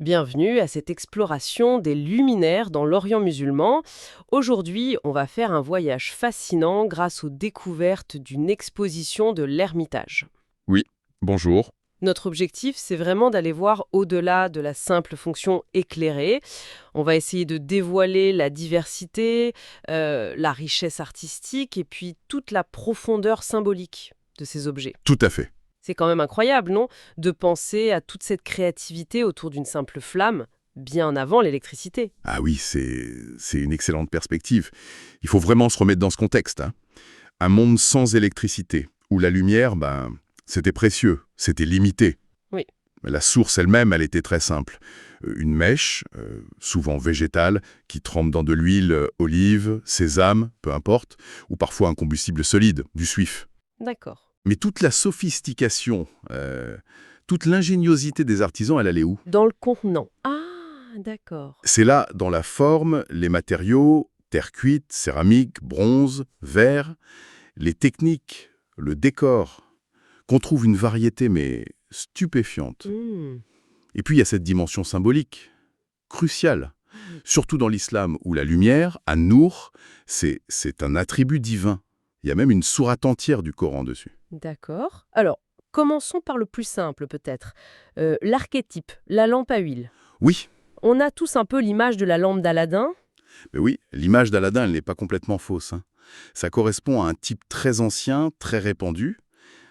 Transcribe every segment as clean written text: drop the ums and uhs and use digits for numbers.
Bienvenue à cette exploration des luminaires dans l'Orient musulman. Aujourd'hui, on va faire un voyage fascinant grâce aux découvertes d'une exposition de l'Ermitage. Oui, bonjour. Notre objectif, c'est vraiment d'aller voir au-delà de la simple fonction éclairée. On va essayer de dévoiler la diversité, la richesse artistique et puis toute la profondeur symbolique de ces objets. Tout à fait. C'est quand même incroyable, non? De penser à toute cette créativité autour d'une simple flamme, bien avant l'électricité. Ah oui, c'est une excellente perspective. Il faut vraiment se remettre dans ce contexte, hein. Un monde sans électricité, où la lumière, c'était précieux, c'était limité. Oui. Mais la source elle-même, elle était très simple. Une mèche, souvent végétale, qui trempe dans de l'huile, olive, sésame, peu importe, ou parfois un combustible solide, du suif. D'accord. Mais toute la sophistication, toute l'ingéniosité des artisans, elle allait où? Dans le contenant. Ah, d'accord. C'est là, dans la forme, les matériaux, terre cuite, céramique, bronze, verre, les techniques, le décor, qu'on trouve une variété mais stupéfiante. Hmm. Et puis il y a cette dimension symbolique, cruciale, surtout dans l'islam où la lumière, An-Nour, c'est un attribut divin. Il y a même une sourate entière du Coran dessus. D'accord. Alors, commençons par le plus simple peut-être. L'archétype, la lampe à huile. Oui, On a tous un peu l'image de la lampe d'Aladin. mais oui, l'image d'Aladin, elle n'est pas complètement fausse, hein. Ça correspond à un type très ancien, très répandu,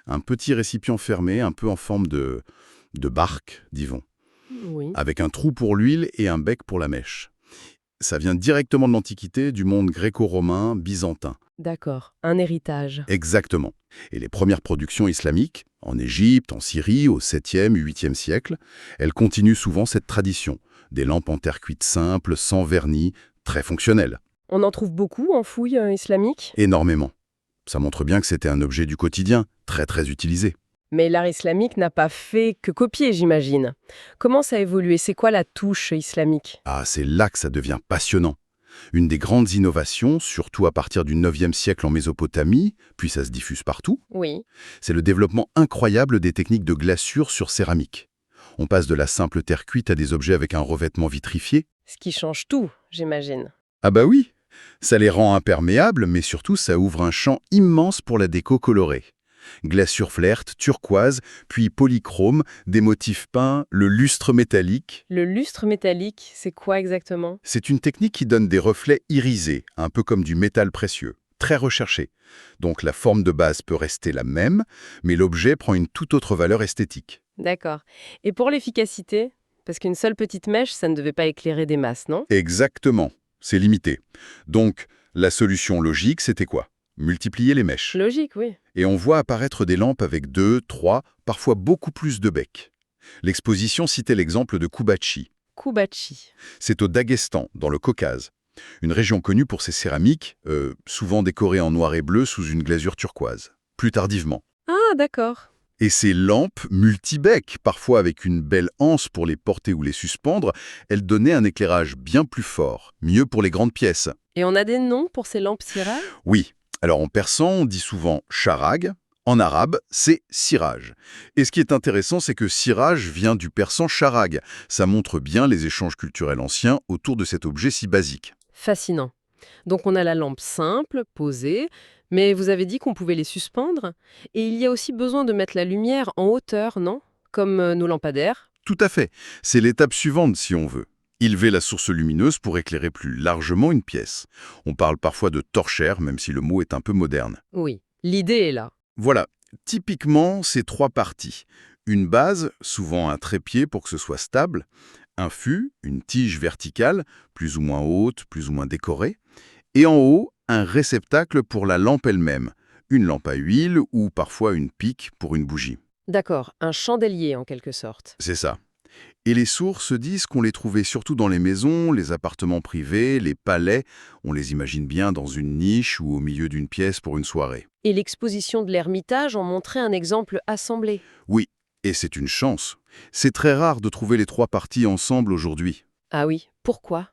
un petit récipient fermé, un peu en forme de barque, disons, Oui. avec un trou pour l'huile et un bec pour la mèche. Ça vient directement de l'Antiquité, du monde gréco-romain, byzantin. D'accord. Un héritage. Exactement. Et les premières productions islamiques, en Égypte, en Syrie, au 7e, 8e siècle, elles continuent souvent cette tradition. Des lampes en terre cuite simples, sans vernis, très fonctionnelles. On en trouve beaucoup en fouilles islamiques. Énormément. Ça montre bien que c'était un objet du quotidien, très très utilisé. Mais l'art islamique n'a pas fait que copier, j'imagine. Comment ça a évolué? C'est quoi la touche islamique? Ah, c'est là que ça devient passionnant. Une des grandes innovations, surtout à partir du 9e siècle en Mésopotamie, puis ça se diffuse partout, Oui. c'est le développement incroyable des techniques de glaçure sur céramique. On passe de la simple terre cuite à des objets avec un revêtement vitrifié. Ce qui change tout, j'imagine. Ah bah oui, ça les rend imperméables, mais surtout ça ouvre un champ immense pour la déco colorée. Glaçure flerte, turquoise, puis polychrome, des motifs peints, le lustre métallique. Le lustre métallique, c'est quoi exactement? C'est une technique qui donne des reflets irisés, un peu comme du métal précieux, très recherché. Donc la forme de base peut rester la même, mais l'objet prend une toute autre valeur esthétique. D'accord. Et pour l'efficacité? Parce qu'une seule petite mèche, ça ne devait pas éclairer des masses, non? Exactement, c'est limité. Donc la solution logique, c'était quoi? Multiplier les mèches. Logique, oui. Et on voit apparaître des lampes avec 2, 3, parfois beaucoup plus de becs. L'exposition citait l'exemple de Koubachi. Koubachi. C'est au Daghestan, dans le Caucase. Une région connue pour ses céramiques, souvent décorées en noir et bleu sous une glasure turquoise. Plus tardivement. Ah, d'accord. Et ces lampes multi-becs, parfois avec une belle anse pour les porter ou les suspendre, elles donnaient un éclairage bien plus fort, mieux pour les grandes pièces. Et on a des noms pour ces lampes cirage? Oui, alors en persan, on dit souvent charag. En arabe, c'est siraj. Et ce qui est intéressant, c'est que siraj vient du persan charag. Ça montre bien les échanges culturels anciens autour de cet objet si basique. Fascinant. Donc on a la lampe simple, posée, mais vous avez dit qu'on pouvait les suspendre. Et il y a aussi besoin de mettre la lumière en hauteur, non? Comme nos lampadaires. Tout à fait. C'est l'étape suivante, si on veut. Élever la source lumineuse pour éclairer plus largement une pièce. On parle parfois de torchère, même si le mot est un peu moderne. Oui, l'idée est là. Voilà, typiquement, c'est 3 parties. Une base, souvent un trépied pour que ce soit stable, un fût, une tige verticale, plus ou moins haute, plus ou moins décorée, et en haut, un réceptacle pour la lampe elle-même, une lampe à huile ou parfois une pique pour une bougie. D'accord, un chandelier en quelque sorte. C'est ça. Et les sources disent qu'on les trouvait surtout dans les maisons, les appartements privés, les palais. On les imagine bien dans une niche ou au milieu d'une pièce pour une soirée. Et l'exposition de l'Ermitage en montrait un exemple assemblé. Oui, et c'est une chance. C'est très rare de trouver les 3 parties ensemble aujourd'hui. Ah oui, pourquoi?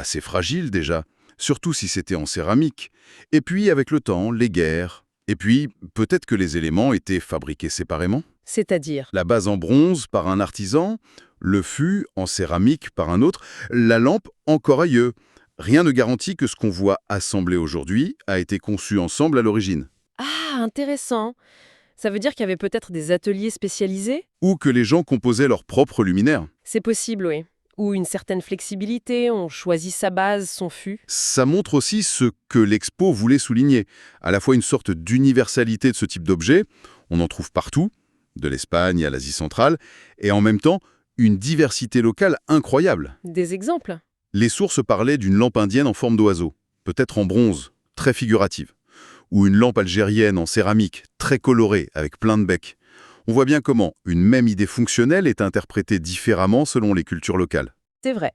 C'est fragile déjà, surtout si c'était en céramique. Et puis avec le temps, les guerres. Et puis peut-être que les éléments étaient fabriqués séparément. C'est-à-dire? La base en bronze par un artisan, le fût en céramique par un autre, la lampe encore ailleurs. Rien ne garantit que ce qu'on voit assemblé aujourd'hui a été conçu ensemble à l'origine. Ah, intéressant. Ça veut dire qu'il y avait peut-être des ateliers spécialisés? Ou que les gens composaient leurs propres luminaires. C'est possible, oui. Ou une certaine flexibilité, on choisit sa base, son fût. Ça montre aussi ce que l'expo voulait souligner, à la fois une sorte d'universalité de ce type d'objet, on en trouve partout, de l'Espagne à l'Asie centrale, et en même temps, une diversité locale incroyable. Des exemples? Les sources parlaient d'une lampe indienne en forme d'oiseau, peut-être en bronze, très figurative, ou une lampe algérienne en céramique, très colorée, avec plein de becs. On voit bien comment une même idée fonctionnelle est interprétée différemment selon les cultures locales. C'est vrai.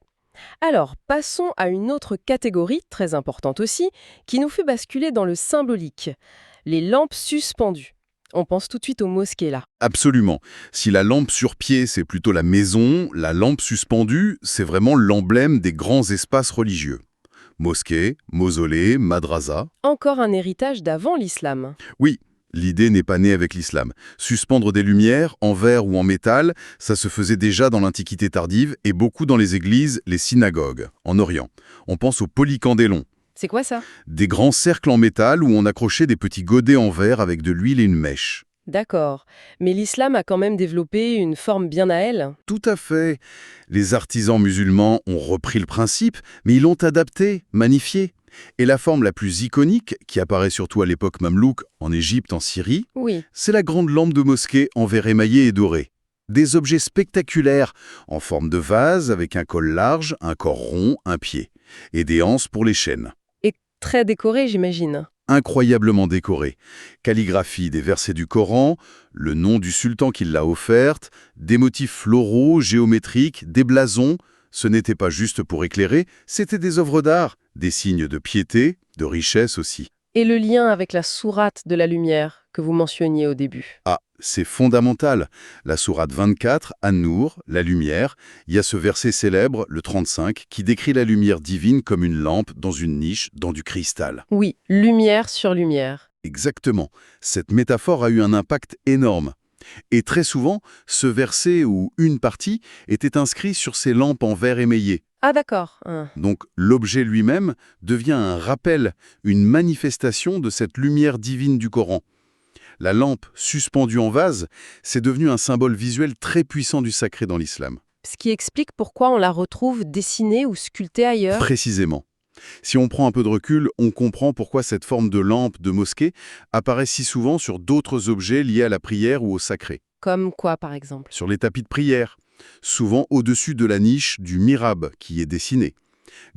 Alors, passons à une autre catégorie, très importante aussi, qui nous fait basculer dans le symbolique. Les lampes suspendues. On pense tout de suite aux mosquées, là. Absolument. Si la lampe sur pied, c'est plutôt la maison, la lampe suspendue, c'est vraiment l'emblème des grands espaces religieux. Mosquée, mausolée, madrasa. Encore un héritage d'avant l'islam. Oui, l'idée n'est pas née avec l'islam. Suspendre des lumières, en verre ou en métal, ça se faisait déjà dans l'Antiquité tardive et beaucoup dans les églises, les synagogues, en Orient. On pense aux polycandélons, C'est quoi ça? des grands cercles en métal où on accrochait des petits godets en verre avec de l'huile et une mèche. D'accord. Mais l'islam a quand même développé une forme bien à elle. Tout à fait. Les artisans musulmans ont repris le principe, mais ils l'ont adapté, magnifié. Et la forme la plus iconique, qui apparaît surtout à l'époque mamelouk, en Égypte, en Syrie, Oui. c'est la grande lampe de mosquée en verre émaillé et doré. Des objets spectaculaires, en forme de vase, avec un col large, un corps rond, un pied. Et des anses pour les chaînes. Et très décoré, j'imagine. Incroyablement décorée. Calligraphie des versets du Coran, le nom du sultan qui l'a offerte, des motifs floraux, géométriques, des blasons. Ce n'était pas juste pour éclairer, c'était des œuvres d'art, des signes de piété, de richesse aussi. Et le lien avec la sourate de la lumière que vous mentionniez au début. Ah, c'est fondamental. La sourate 24, An-Nour, la lumière, il y a ce verset célèbre, le 35, qui décrit la lumière divine comme une lampe dans une niche, dans du cristal. Oui, lumière sur lumière. Exactement. Cette métaphore a eu un impact énorme. Et très souvent, ce verset ou une partie était inscrit sur ces lampes en verre émaillé. Ah d'accord. Donc l'objet lui-même devient un rappel, une manifestation de cette lumière divine du Coran. La lampe suspendue en vase, c'est devenu un symbole visuel très puissant du sacré dans l'islam. Ce qui explique pourquoi on la retrouve dessinée ou sculptée ailleurs. Précisément. Si on prend un peu de recul, on comprend pourquoi cette forme de lampe de mosquée apparaît si souvent sur d'autres objets liés à la prière ou au sacré. Comme quoi, par exemple? Sur les tapis de prière, souvent au-dessus de la niche du mihrab qui est dessiné,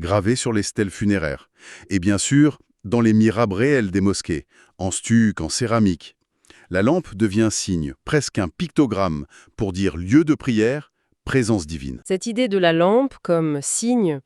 gravé sur les stèles funéraires. Et bien sûr, dans les mihrabs réels des mosquées, en stuc, en céramique. La lampe devient signe, presque un pictogramme, pour dire lieu de prière, présence divine. Cette idée de la lampe comme signe,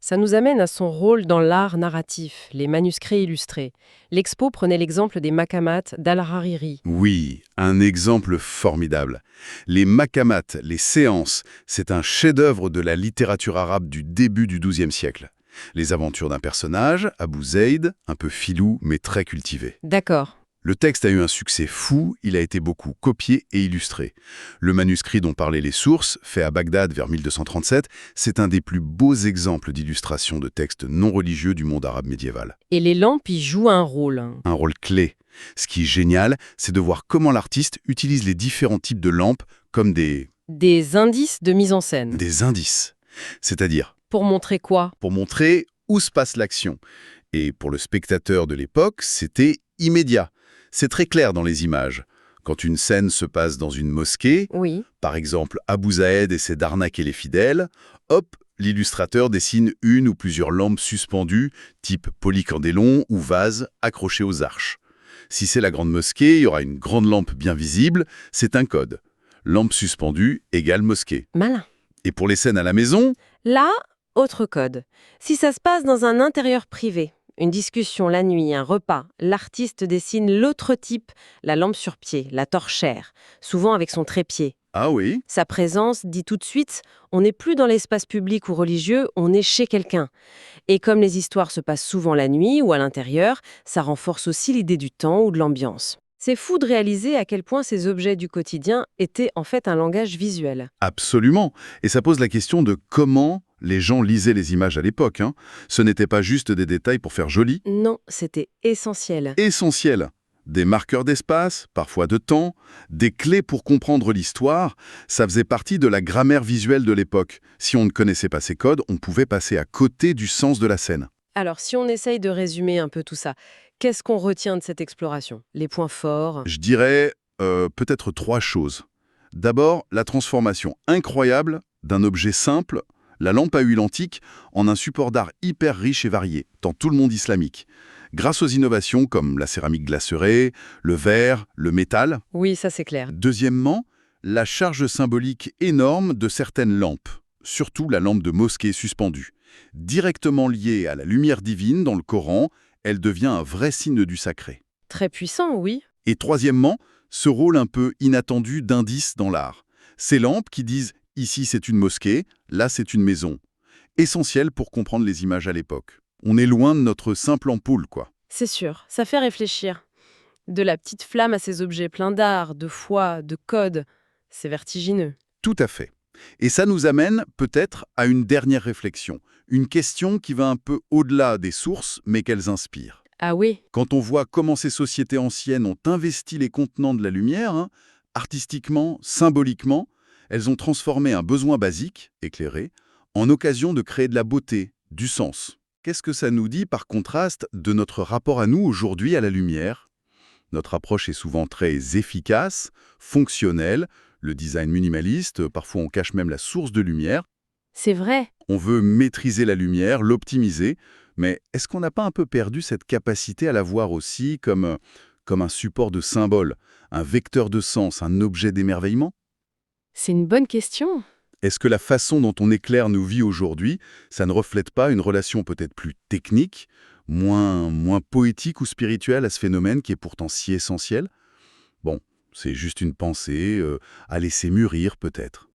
ça nous amène à son rôle dans l'art narratif, les manuscrits illustrés. L'expo prenait l'exemple des maqamat d'Al-Hariri. Oui, un exemple formidable. Les maqamat, les séances, c'est un chef-d'œuvre de la littérature arabe du début du XIIe siècle. Les aventures d'un personnage, Abu Zayd, un peu filou mais très cultivé. D'accord. Le texte a eu un succès fou, il a été beaucoup copié et illustré. Le manuscrit dont parlaient les sources, fait à Bagdad vers 1237, c'est un des plus beaux exemples d'illustration de textes non religieux du monde arabe médiéval. Et les lampes y jouent un rôle. Un rôle clé. Ce qui est génial, c'est de voir comment l'artiste utilise les différents types de lampes comme des Indices de mise en scène. indices. C'est-à-dire, Pour montrer quoi? pour montrer où se passe l'action. Et pour le spectateur de l'époque, c'était immédiat. C'est très clair dans les images. Quand une scène se passe dans une mosquée, Oui. par exemple Abu Zaïd essaie d'arnaquer les fidèles, hop, l'illustrateur dessine une ou plusieurs lampes suspendues, type polycandélon ou vase accrochées aux arches. Si c'est la grande mosquée, il y aura une grande lampe bien visible, c'est un code. Lampe suspendue égale mosquée. Malin. Et pour les scènes à la maison, Là, autre code. Si ça se passe dans un intérieur privé, une discussion la nuit, un repas, l'artiste dessine l'autre type, la lampe sur pied, la torchère, souvent avec son trépied. ah oui, Sa présence dit tout de suite, on n'est plus dans l'espace public ou religieux, on est chez quelqu'un. Et comme les histoires se passent souvent la nuit ou à l'intérieur, ça renforce aussi l'idée du temps ou de l'ambiance. C'est fou de réaliser à quel point ces objets du quotidien étaient en fait un langage visuel. Absolument. Et ça pose la question de comment les gens lisaient les images à l'époque, hein. Ce n'était pas juste des détails pour faire joli. Non, c'était essentiel. Essentiel. Des marqueurs d'espace, parfois de temps, des clés pour comprendre l'histoire, ça faisait partie de la grammaire visuelle de l'époque. Si on ne connaissait pas ces codes, on pouvait passer à côté du sens de la scène. Alors, si on essaye de résumer un peu tout ça, qu'est-ce qu'on retient de cette exploration? Les points forts? Je dirais peut-être trois choses. D'abord, la transformation incroyable d'un objet simple, la lampe à huile antique, en un support d'art hyper riche et varié, dans tout le monde islamique. Grâce aux innovations comme la céramique glacérée, le verre, le métal. Oui, ça c'est clair. Deuxièmement, la charge symbolique énorme de certaines lampes, surtout la lampe de mosquée suspendue. Directement liée à la lumière divine dans le Coran, elle devient un vrai signe du sacré. Très puissant, oui. Et troisièmement, ce rôle un peu inattendu d'indice dans l'art. Ces lampes qui disent « ici c'est une mosquée, là c'est une maison ». Essentiel pour comprendre les images à l'époque. On est loin de notre simple ampoule, quoi. C'est sûr, ça fait réfléchir. De la petite flamme à ces objets pleins d'art, de foi, de codes, c'est vertigineux. Tout à fait. Et ça nous amène peut-être à une dernière réflexion. Une question qui va un peu au-delà des sources, mais qu'elles inspirent. Ah oui, Quand on voit comment ces sociétés anciennes ont investi les contenants de la lumière, hein, artistiquement, symboliquement, elles ont transformé un besoin basique, éclairé, en occasion de créer de la beauté, du sens. Qu'est-ce que ça nous dit par contraste de notre rapport à nous aujourd'hui à la lumière? Notre approche est souvent très efficace, fonctionnelle, le design minimaliste, parfois on cache même la source de lumière. c'est vrai. On veut maîtriser la lumière, l'optimiser, mais est-ce qu'on n'a pas un peu perdu cette capacité à la voir aussi comme un support de symbole, un vecteur de sens, un objet d'émerveillement? C'est une bonne question. Est-ce que la façon dont on éclaire nos vies aujourd'hui, ça ne reflète pas une relation peut-être plus technique, moins poétique ou spirituelle à ce phénomène qui est pourtant si essentiel? Bon, c'est juste une pensée, à laisser mûrir peut-être.